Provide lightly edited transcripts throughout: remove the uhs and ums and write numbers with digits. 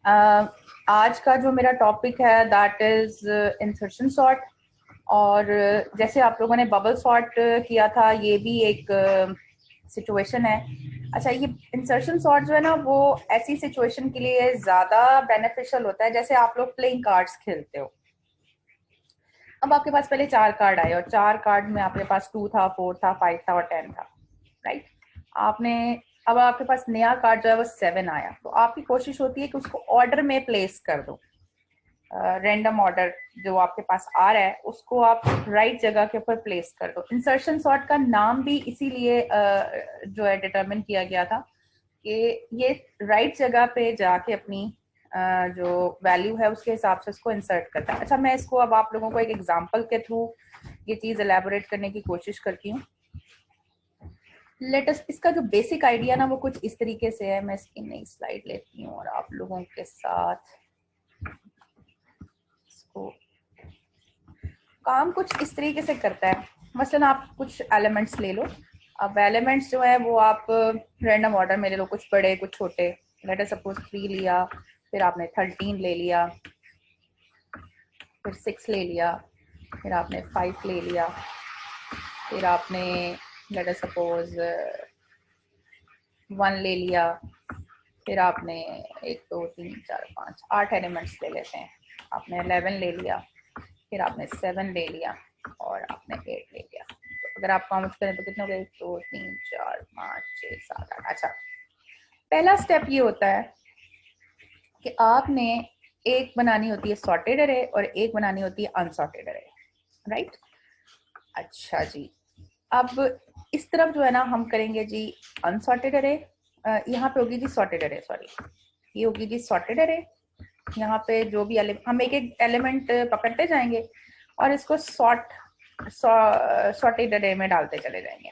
आज का जो मेरा टॉपिक है दैट इज इंसर्शन सॉर्ट। और जैसे आप लोगों ने बबल सॉर्ट किया था, ये भी एक सिचुएशन है। अच्छा, ये इंसर्शन सॉर्ट जो है ना, वो ऐसी सिचुएशन के लिए ज़्यादा बेनिफिशियल होता है जैसे आप लोग प्लेइंग कार्ड्स खेलते हो। अब आपके पास पहले 4 कार्ड आए और 4 कार्ड में आपके पास 2 था, 4 था, 5 था और 10 था, राइट। आपने अब आपके पास नया कार्ड जो है वो 7 आया, तो आपकी कोशिश होती है कि उसको ऑर्डर में प्लेस कर दो। रैंडम ऑर्डर जो आपके पास आ रहा है उसको आप राइट जगह के ऊपर प्लेस कर दो। इंसर्शन सॉर्ट का नाम भी इसीलिए जो है डिटरमिन किया गया था कि ये राइट जगह पे जाके अपनी जो वैल्यू है उसके हिसाब से उसको इंसर्ट करता है। अच्छा, मैं इसको अब आप लोगों को एक एग्जांपल के थ्रू ये चीज एलैबोरेट करने की कोशिश करती हूँ। लेटेस्ट इसका जो बेसिक आइडिया ना वो कुछ इस तरीके से है। मैं इसकी नई स्लाइड लेती हूँ और आप लोगों के साथ इसको काम कुछ इस तरीके से करता है। मसलन आप कुछ एलिमेंट्स ले लो। अब एलिमेंट्स जो है वो आप रैंडम ऑर्डर में ले लो, कुछ बड़े कुछ छोटे। लेट अस सपोज 3 लिया, फिर आपने 13 ले लिया, फिर 6 ले लिया, फिर आपने 5 ले लिया, फिर आपने लेट अस सपोज 1 ले लिया, फिर आपने 1 2 3 4 5 8 एलिमेंट्स ले लेते हैं। आपने 11 ले लिया, फिर आपने 7 ले लिया और आपने 8 ले लिया। तो अगर आप काउंट करें तो कितने हो गए? 1 2 3 4 5 6 7 8। अच्छा, पहला स्टेप ये होता है कि आपने एक बनानी होती है सॉर्टेड अरे और एक बनानी होती है अनसॉर्टेड अरे, राइट। अच्छा जी, अब इस तरफ जो है ना हम करेंगे जी अनसॉर्टेड अरे। यहाँ पे होगी जी सॉर्टेड अरे, सॉरी, ये होगी जी सॉर्टेड अरे। यहाँ पे जो भी हम एक एक एलिमेंट पकड़ते जाएंगे और इसको सॉर्टेड अरे में डालते चले जाएंगे,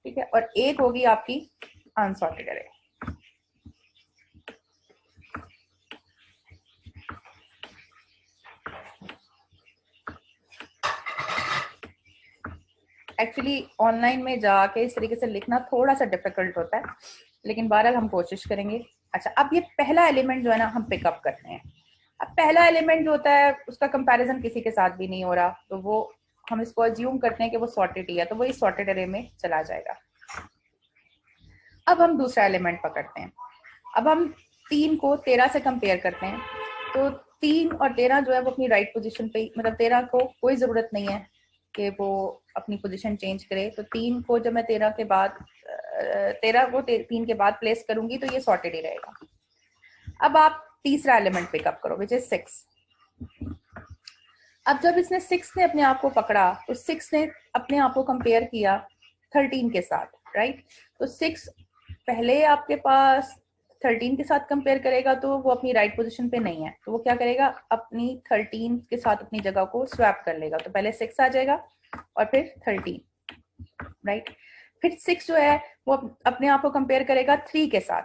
ठीक है। और एक होगी आपकी अनसॉर्टेड अरे। एक्चुअली ऑनलाइन में जाके इस तरीके से लिखना थोड़ा सा डिफिकल्ट होता है, लेकिन बहरहाल हम कोशिश करेंगे। अच्छा, अब ये पहला एलिमेंट जो है ना हम पिकअप करते हैं। अब पहला एलिमेंट जो होता है उसका कंपैरिजन किसी के साथ भी नहीं हो रहा, तो वो हम इसको अज्यूम करते हैं कि वो सॉर्टेड ही है, तो वो इस सॉर्टेड अरे में चला जाएगा। अब हम दूसरा एलिमेंट पकड़ते हैं। अब हम 3 को 13 से कंपेयर करते हैं, तो 3 और 13 जो है वो अपनी राइट पोजीशन पे, मतलब 13 को कोई जरूरत नहीं है कि वो अपनी पोजीशन चेंज करे। तो 3 को जब मैं 13 के बाद 13 को 3 के बाद प्लेस करूंगी तो ये सॉर्टेड ही रहेगा। अब आप तीसरा एलिमेंट पिकअप करो विच इज 6। अब जब इसने 6 ने अपने आप को पकड़ा तो 6 ने अपने आप को कंपेयर किया 13 के साथ, राइट। तो 6 पहले आपके पास 13 के साथ कंपेयर करेगा तो वो अपनी राइट पोजीशन पे नहीं है, तो वो क्या करेगा, अपनी 13 के साथ अपनी जगह को स्वैप कर लेगा। तो पहले 6 आ जाएगा और फिर 13, राइट। फिर 6 जो है वो अपने आप को कंपेयर करेगा 3 के साथ,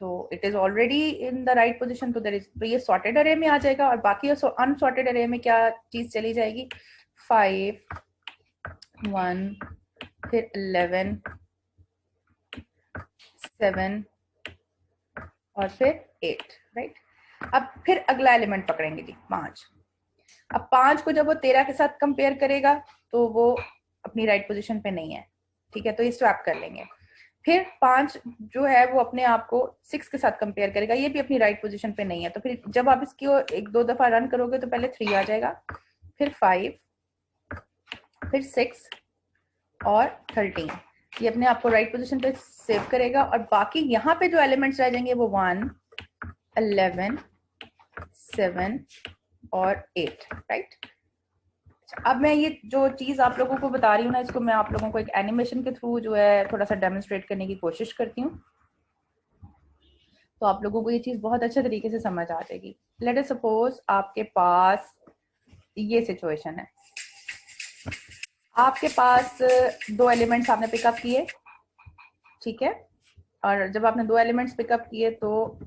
तो it is already in the right position, तो ये सॉर्टेड अरे में आ जाएगा। और बाकी अनसॉर्टेड अरे में क्या चीज चली जाएगी? 5 1 फिर 11 7 और फिर 8, राइट। अब फिर अगला एलिमेंट पकड़ेंगे जी 5। अब 5 को जब वो 13 के साथ कंपेयर करेगा तो वो अपनी राइट पोजीशन पे नहीं है, ठीक है, तो ये स्वैप कर लेंगे। फिर 5 जो है वो अपने आप को 6 के साथ कंपेयर करेगा, ये भी अपनी राइट पोजीशन पे नहीं है, तो फिर जब आप इसकी एक दो दफा रन करोगे तो पहले 3 आ जाएगा, फिर 5, फिर 6 और 13, ये अपने आप को राइट पोजीशन पे सेव करेगा। और बाकी यहाँ पे जो एलिमेंट्स रह जाएंगे वो 1 11 7 और 8, राइट। अब मैं ये जो चीज आप लोगों को बता रही हूँ ना, इसको मैं आप लोगों को एक एनिमेशन के थ्रू जो है थोड़ा सा डेमोन्स्ट्रेट करने की कोशिश करती हूँ, तो आप लोगों को ये चीज बहुत अच्छे तरीके से समझ आ जाएगी। लेट अस सपोज आपके पास ये सिचुएशन है, आपके पास 2 एलिमेंट्स आपने पिकअप किए, ठीक है। और जब आपने 2 एलिमेंट्स पिकअप किए तो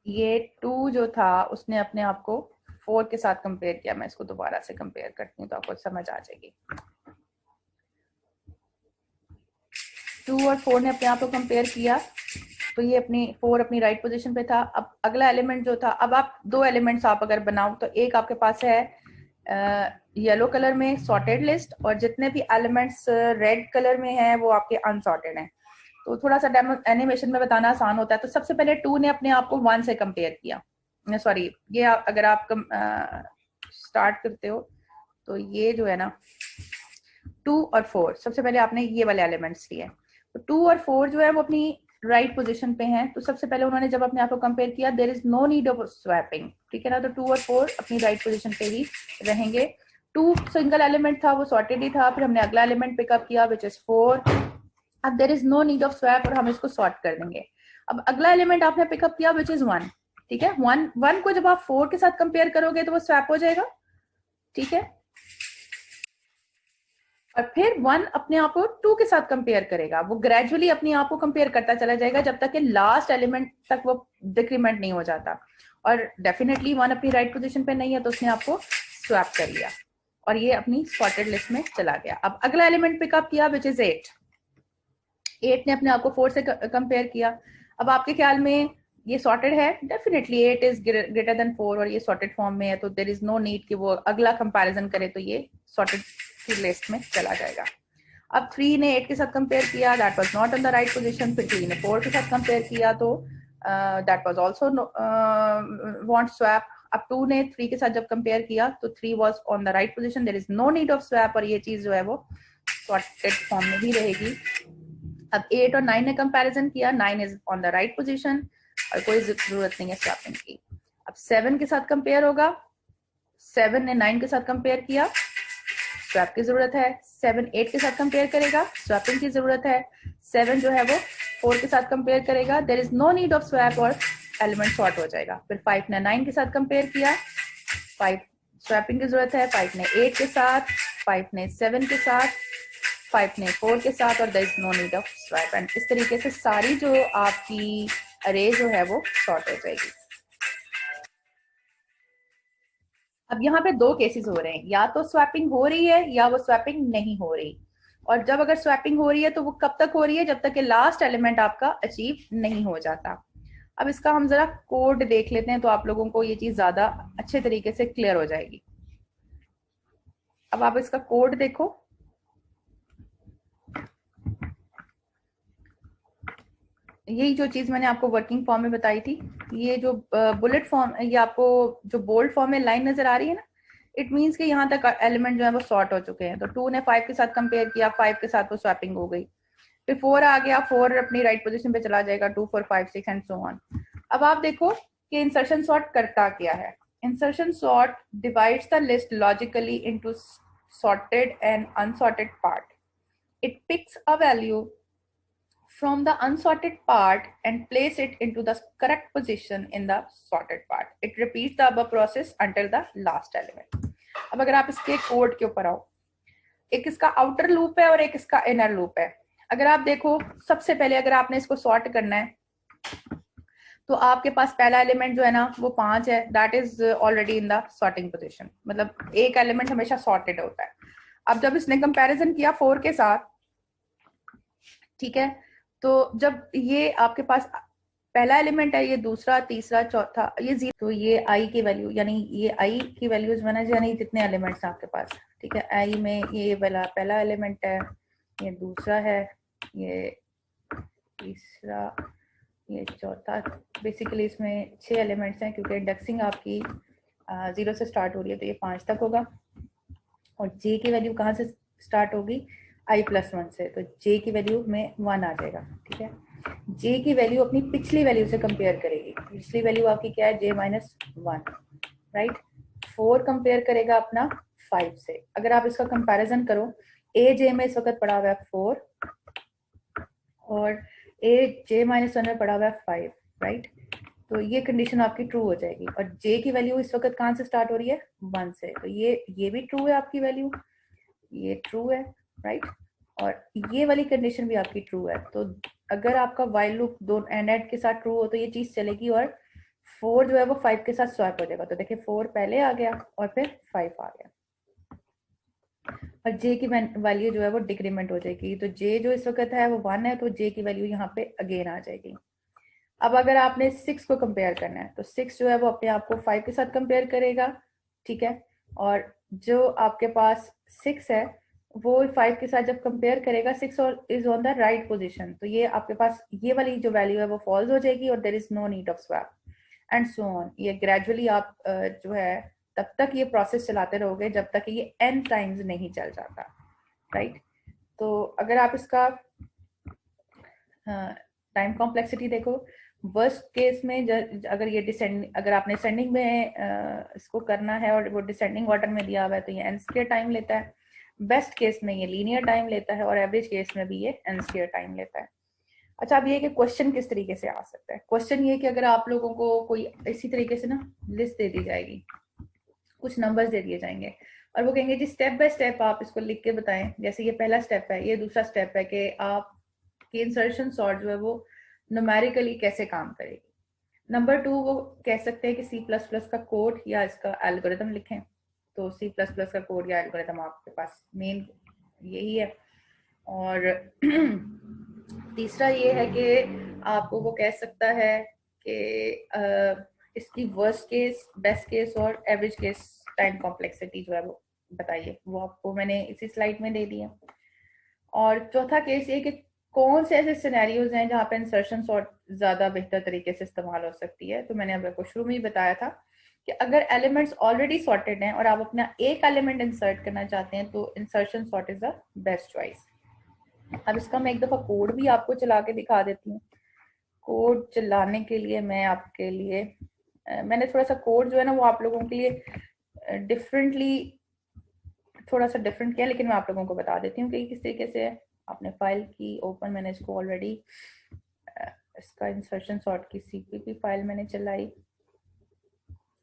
ये 2 जो था उसने अपने आप को 4 के साथ कंपेयर किया। मैं इसको दोबारा से कंपेयर करती हूँ तो आपको समझ आ जाएगी। 2 और 4 ने अपने आप को कंपेयर किया तो ये अपनी 4 अपनी राइट पोजीशन पे था। अब अगला एलिमेंट जो था, अब आप दो एलिमेंट्स आप अगर बनाओ तो एक आपके पास है येलो कलर में सॉर्टेड लिस्ट, और जितने भी एलिमेंट्स रेड कलर में हैं वो आपके अनसॉर्टेड हैं। तो थोड़ा सा डेमो एनिमेशन में बताना आसान होता है। तो सबसे पहले 2 ने अपने आप को 1 से कंपेयर किया, सॉरी ये अगर आप स्टार्ट करते हो तो ये जो है ना 2 और 4, सबसे पहले आपने ये वाले एलिमेंट्स लिए। तो 2 और 4 जो है वो अपनी राइट पोजीशन पे हैं। तो सबसे पहले उन्होंने जब अपने आप को कंपेयर किया, there is no need of swapping, ठीक है ना। तो 2 और 4 अपनी राइट पोजीशन पे ही रहेंगे। 2 सिंगल एलिमेंट था, वो सॉर्टेड ही था। फिर हमने अगला एलिमेंट पिकअप किया विच इज 4। अब there is no need of swap और हम इसको सॉर्ट कर देंगे। अब अगला एलिमेंट आपने पिकअप किया विच इज 1, ठीक है। 1 को जब आप 4 के साथ कंपेयर करोगे तो वो स्वैप हो जाएगा, ठीक है। और फिर 1 अपने आप को 2 के साथ कंपेयर करेगा, वो ग्रेजुअली अपने आप को कंपेयर करता चला जाएगा जब तक कि लास्ट एलिमेंट तक वो डिक्रीमेंट नहीं हो जाता। और डेफिनेटली 1 अपनी राइट पोजीशन पे नहीं है तो उसने आपको स्वैप कर लिया और ये अपनी सॉर्टेड लिस्ट में चला गया। अब अगला एलिमेंट पिकअप किया विच इज 8। 8 ने अपने आप को 4 से कंपेयर किया। अब आपके ख्याल में ये सॉर्टेड है? डेफिनेटली 8 इज ग्रेटर देन 4 और ये सॉर्टेड फॉर्म में है, तो देयर इज नो नीड कि वो अगला कंपैरिजन करे, तो ये सॉर्टेड की लिस्ट में चला जाएगा। अब 3 ने 8 के साथ कंपेयर किया, that was not on the right position. फिर 3 ने 4 के साथ कंपेयर किया तो that was also want swap. अब 2 ने 3 के साथ जब कंपेयर किया तो 3 was on the right position, there is no need of swap और ये चीज जो है वो सॉर्टेड फॉर्म में ही रहेगी। अब 8 और 9 ने कंपैरिजन किया, 9 is on the right position और कोई जरूरत नहीं है स्वैपिंग की। अब 7 के साथ कंपेयर होगा, 7 ने 9 के साथ कंपेयर किया, स्वैप की जरूरत है। 7 8 के साथ कंपेयर करेगा, स्वैपिंग की जरूरत है। 7 जो है वो 4 के साथ कंपेयर करेगा, there is no need of swap और एलिमेंट सॉर्ट हो जाएगा। फिर 5 ने 9 के साथ कंपेयर किया, 5 स्वैपिंग की जरूरत है। 5 ने 8 के साथ, 5 ने 7 के साथ, 5 ने 4 के साथ और there is no need of swap. And इस तरीके से सारी जो आपकी अरे जो है वो सॉर्ट हो जाएगी। अब यहाँ पे दो केसेस हो रहे हैं, या तो स्वैपिंग हो रही है या वो स्वैपिंग नहीं हो रही। और जब अगर स्वैपिंग हो रही है तो वो कब तक हो रही है? जब तक कि लास्ट एलिमेंट आपका अचीव नहीं हो जाता। अब इसका हम जरा कोड देख लेते हैं तो आप लोगों को ये चीज ज्यादा अच्छे तरीके से क्लियर हो जाएगी। अब आप इसका कोड देखो, यही जो चीज मैंने आपको वर्किंग फॉर्म में बताई थी, ये जो बुलेट फॉर्म, ये आपको जो बोल्ड फॉर्म में लाइन नजर आ रही है ना, इट मींस कि यहाँ तक एलिमेंट जो है वो सॉर्ट हो चुके हैं। तो 2 ने 5 के साथ कंपेयर किया, 5 के साथ वो स्वैपिंग हो गई। फिर 4 आ गया, 4 अपनी राइट पोजीशन पे चला जाएगा, 2 4 5 6 एंड सो ऑन। अब आप देखो कि इंसर्शन सॉर्ट करता क्या है। Insertion sort divides the list logically into sorted and unsorted part. It picks a value from the unsorted part and place it into the correct position in the sorted part. It repeats the above process until the last element. अब अगर आप इसके code के ऊपर आओ, एक इसका outer loop है और एक इसका इनर लूप है। अगर आप देखो, सबसे पहले अगर आपने इसको सॉर्ट करना है तो आपके पास पहला एलिमेंट जो है ना वो 5 है, that is already in the sorting position, मतलब एक एलिमेंट हमेशा सॉर्टेड होता है। अब जब इसने कंपैरिजन किया 4 के साथ, ठीक है, तो जब ये आपके पास पहला एलिमेंट है, ये दूसरा, तीसरा, चौथा, ये 0, तो ये आई की वैल्यू, यानी ये आई की वैल्यूज मैंने यानी जितने एलिमेंट्स हैं आपके पास, ठीक है, आई में ये वाला पहला एलिमेंट है, ये दूसरा है, ये तीसरा, ये चौथा। बेसिकली इसमें 6 एलिमेंट्स हैं क्योंकि इंडेक्सिंग आपकी 0 से स्टार्ट हो रही है तो ये 5 तक होगा। और जे की वैल्यू कहाँ से स्टार्ट होगी? i+1 से, तो जे की वैल्यू में 1 आ जाएगा, ठीक है। जे की वैल्यू अपनी पिछली वैल्यू से कंपेयर करेगी। पिछली वैल्यू आपकी क्या है? j-1, right. 4 कंपेयर करेगा अपना 5 से। अगर आप इसका कंपैरिजन करो, ए जे में इस वक्त पड़ा हुआ है 4 और ए j-1 में पड़ा हुआ है 5, राइट। तो ये कंडीशन आपकी ट्रू हो जाएगी। और j की वैल्यू इस वक्त कहाँ से स्टार्ट हो रही है? 1 से, तो ये भी ट्रू है आपकी वैल्यू, ये ट्रू है, राइट। और ये वाली कंडीशन भी आपकी ट्रू है। तो अगर आपका वाइल लूप दोनों एंड के साथ ट्रू हो तो ये चीज चलेगी और 4 जो है वो 5 के साथ स्वैप हो जाएगा। तो देखिए 4 पहले आ गया और फिर 5 आ गया और j की वैल्यू जो है वो डिक्रीमेंट हो जाएगी। तो j जो इस वक्त है वो 1 है, तो j की वैल्यू यहाँ पे अगेन आ जाएगी। अब अगर आपने 6 को कंपेयर करना है तो 6 जो है वो अपने आप को 5 के साथ कंपेयर करेगा, ठीक है, और जो आपके पास 6 है वो 5 के साथ जब कंपेयर करेगा 6 और is on the right position, तो ये आपके पास ये वाली जो वैल्यू है वो फॉल्स हो जाएगी और there is no need of swap and so on. ये ग्रेजुअली आप जो है तब तक ये प्रोसेस चलाते रहोगे जब तक ये n टाइम्स नहीं चल जाता, राइट। तो अगर आप इसका टाइम कॉम्प्लेक्सिटी देखो, वर्स्ट केस में अगर ये अगर आपने असेंडिंग में इसको करना है और वो डिसेंडिंग ऑर्डर में दिया हुआ है तो ये n स्क्वायर टाइम लेता है, बेस्ट केस में ये लीनियर टाइम लेता है और एवरेज केस में भी ये n स्क्वायर टाइम लेता है। अच्छा, अब ये कि क्वेश्चन किस तरीके से आ सकता है। क्वेश्चन ये कि अगर आप लोगों को कोई इसी तरीके से ना लिस्ट दे दी जाएगी, कुछ नंबर्स दे दिए जाएंगे और वो कहेंगे जी स्टेप बाय स्टेप आप इसको लिख के बताएं, जैसे ये पहला स्टेप है, ये दूसरा स्टेप है कि आप की इंसर्शन सॉर्ट जो है वो न्यूमेरिकली कैसे काम करेगी। नंबर 2 वो कह सकते हैं कि C++ का कोड या इसका एल्गोरिथम लिखें, तो C++ का कोड या एल्गोरिथम आपके पास मेन यही है। और तीसरा ये है कि आपको वो कह सकता है कि इसकी वर्स्ट केस, बेस्ट केस और एवरेज केस टाइम कॉम्प्लेक्सिटी जो है वो बताइए, वो आपको मैंने इसी स्लाइड में दे दी है। और चौथा केस ये कि कौन से ऐसे सिनेरियोज हैं जहाँ पे इंसर्शन सॉर्ट ज्यादा बेहतर तरीके से इस्तेमाल हो सकती है। तो मैंने आपको शुरू में ही बताया था कि अगर एलिमेंट्स ऑलरेडी सॉर्टेड हैं और आप अपना एक एलिमेंट इंसर्ट करना चाहते हैं तो insertion sort is the best choice. अब इसका मैं एक दफा कोड भी आपको चला के दिखा देती हूँ। कोड चलाने के लिए मैं आपके लिए मैंने थोड़ा सा कोड जो है ना वो आप लोगों के लिए डिफरेंटली थोड़ा सा डिफरेंट किया, लेकिन मैं आप लोगों को बता देती हूँ कि किस तरीके से आपने फाइल की ओपन, मैंने इसको ऑलरेडी इसका इंसर्शन सॉर्ट की CPP फाइल मैंने चलाई।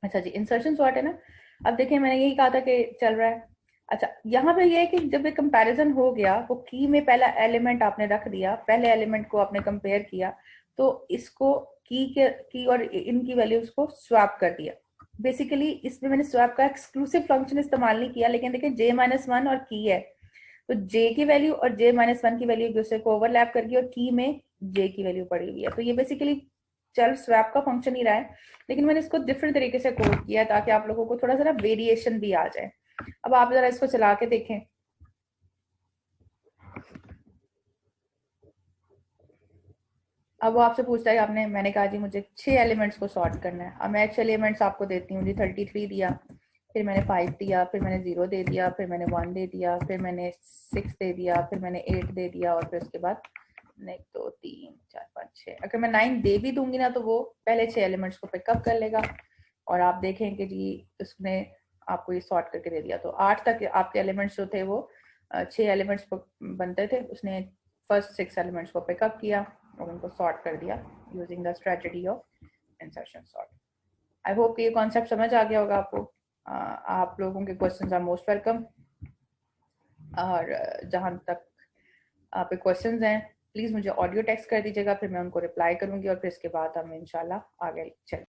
अच्छा जी, इंसर्शन सॉर्ट है ना, अब देखिए मैंने यही कहा था कि चल रहा है। अच्छा, यहाँ पे ये है कि जब ये कंपैरिजन हो गया, वो की में पहला एलिमेंट आपने रख दिया, पहले एलिमेंट को आपने कंपेयर किया, तो इसको की और इनकी वैल्यूज को स्वैप कर दिया। बेसिकली इसमें मैंने स्वैप का एक्सक्लूसिव फंक्शन इस्तेमाल नहीं किया, लेकिन देखिए J-1 और की है तो J की वैल्यू और J-1 की वैल्यू एक दूसरे को ओवरलैप कर गई और की में J की वैल्यू पड़ी हुई है। तो ये बेसिकली चल स्वैप का फंक्शन ही रहा है, लेकिन मैंने इसको डिफरेंट तरीके से कोड किया ताकि आप लोगों को थोड़ा सा वेरिएशन भी आ जाए। अब आप जरा इसको चला के देखें। अब वो आपसे पूछता है, आपने मैंने कहा जी मुझे 6 एलिमेंट्स को सॉर्ट करना है। अब मैं 6 एलिमेंट्स आपको देती हूँ जी, 33 दिया, फिर मैंने 5 दिया, फिर मैंने 0 दे दिया, फिर मैंने 1 दे दिया, फिर मैंने 6 दे दिया, फिर मैंने 8 दे दिया और फिर उसके बाद 1 2 3 4 5 6। अगर मैं 9 दे भी दूंगी ना तो वो पहले 6 एलिमेंट्स को पिकअप कर लेगा और आप देखें कि जी उसने आपको ये सॉर्ट करके दे दिया। तो 8 तक आपके एलिमेंट्स जो थे वो 6 एलिमेंट्स बनते थे, उसने फर्स्ट 6 एलिमेंट्स को पिकअप किया और उनको सॉर्ट कर दिया using the strategy of insertion sort. I hope ये कॉन्सेप्ट समझ आ गया होगा आपको। आप लोगों के क्वेश्चंस आर मोस्ट वेलकम, और जहां तक आप क्वेश्चंस हैं प्लीज मुझे ऑडियो टेक्स्ट कर दीजिएगा, फिर मैं उनको रिप्लाई करूंगी और फिर इसके बाद हम इंशाल्लाह आगे चलें।